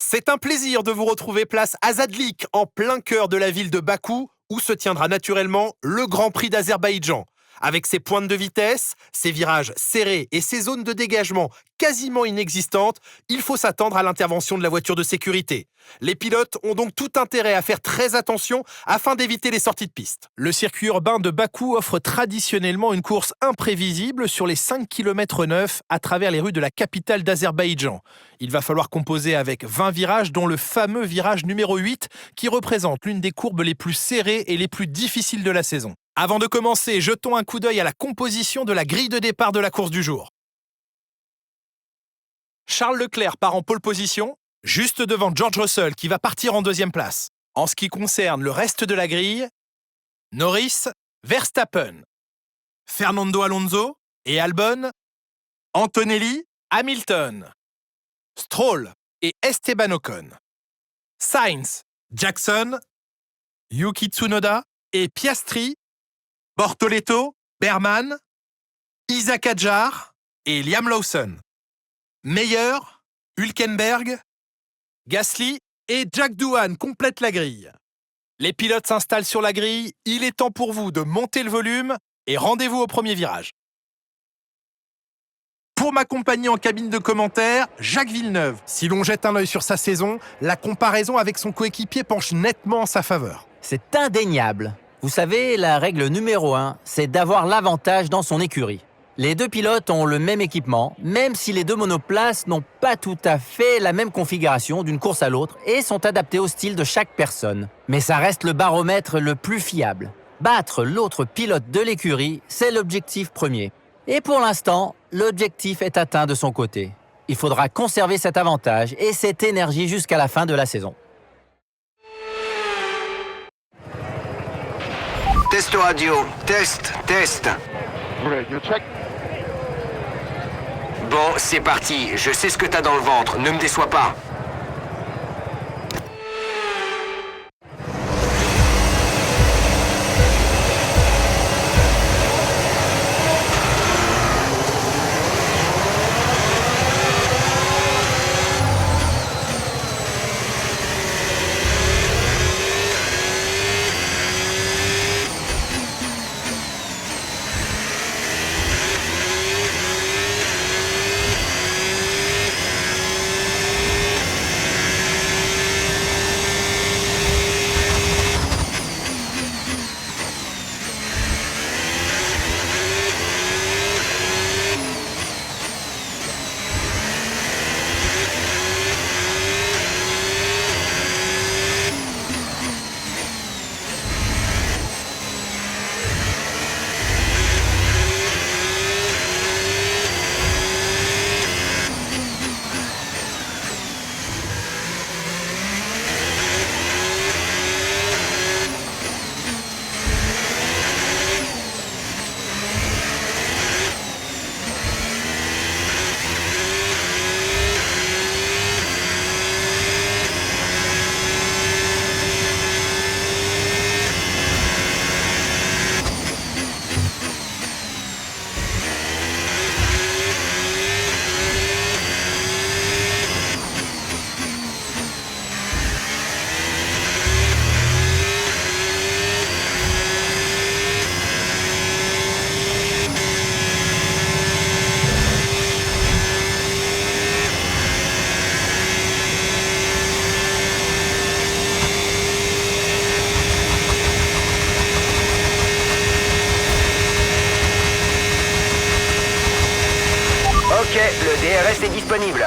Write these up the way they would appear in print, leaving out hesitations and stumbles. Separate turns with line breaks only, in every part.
C'est un plaisir de vous retrouver place Azadlik, en plein cœur de la ville de Bakou, où se tiendra naturellement le Grand Prix d'Azerbaïdjan. Avec ses pointes de vitesse, ses virages serrés et ses zones de dégagement quasiment inexistantes, il faut s'attendre à l'intervention de la voiture de sécurité. Les pilotes ont donc tout intérêt à faire très attention afin d'éviter les sorties de piste. Le circuit urbain de Bakou offre traditionnellement une course imprévisible sur les 5 km 9 à travers les rues de la capitale d'Azerbaïdjan. Il va falloir composer avec 20 virages, dont le fameux virage numéro 8, qui représente l'une des courbes les plus serrées et les plus difficiles de la saison. Avant de commencer, jetons un coup d'œil à la composition de la grille de départ de la course du jour. Charles Leclerc part en pole position, juste devant George Russell qui va partir en deuxième place. En ce qui concerne le reste de la grille, Norris, Verstappen, Fernando Alonso et Albon, Antonelli, Hamilton, Stroll et Esteban Ocon, Sainz, Jackson, Yuki Tsunoda et Piastri, Bortoleto, Berman, Isaac Hadjar et Liam Lawson. Meyer, Hülkenberg, Gasly et Jack Doohan complètent la grille. Les pilotes s'installent sur la grille, il est temps pour vous de monter le volume et rendez-vous au premier virage. Pour m'accompagner en cabine de commentaires, Jacques Villeneuve. Si l'on jette un œil sur sa saison, la comparaison avec son coéquipier penche nettement en sa faveur.
C'est indéniable. Vous savez, la règle numéro 1, c'est d'avoir l'avantage dans son écurie. Les deux pilotes ont le même équipement, même si les deux monoplaces n'ont pas tout à fait la même configuration d'une course à l'autre et sont adaptés au style de chaque personne. Mais ça reste le baromètre le plus fiable. Battre l'autre pilote de l'écurie, c'est l'objectif premier. Et pour l'instant, l'objectif est atteint de son côté. Il faudra conserver cet avantage et cette énergie jusqu'à la fin de la saison.
Test radio, test. Bon, c'est parti, je sais ce que t'as dans le ventre, ne me déçois pas. Ok, le DRS est disponible.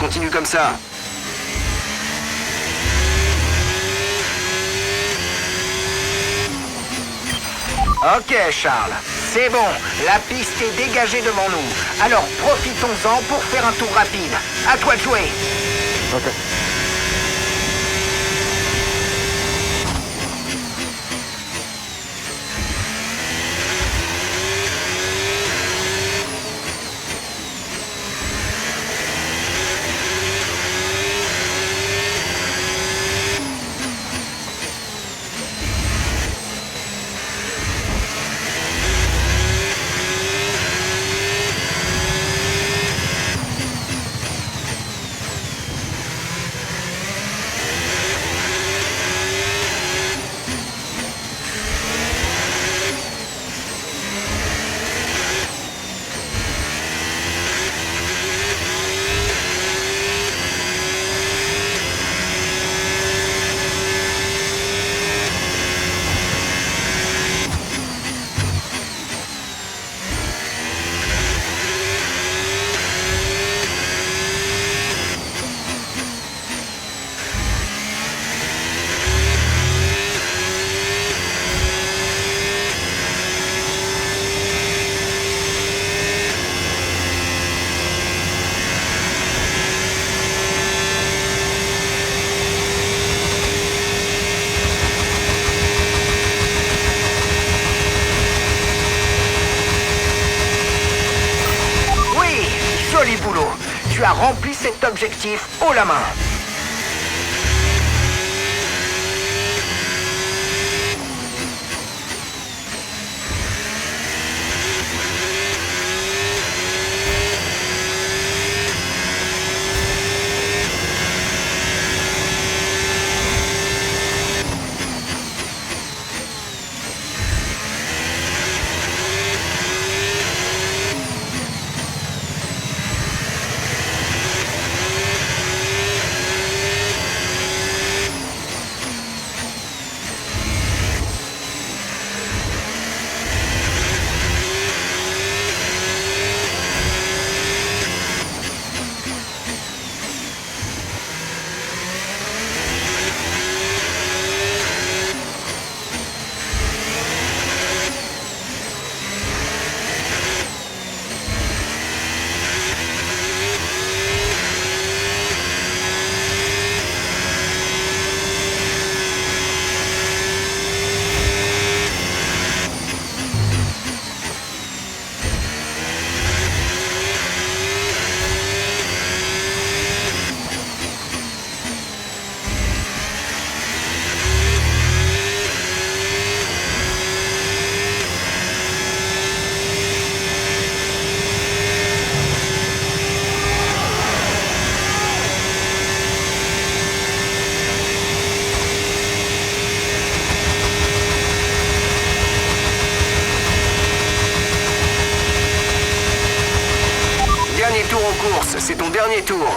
continue comme ça. Ok, Charles. C'est bon, la piste est dégagée devant nous. Alors profitons-en pour faire un tour rapide. À toi de jouer.
Ok.
Joli boulot. Tu as rempli cet objectif haut la main. Dernier tour en course, c'est ton dernier tour.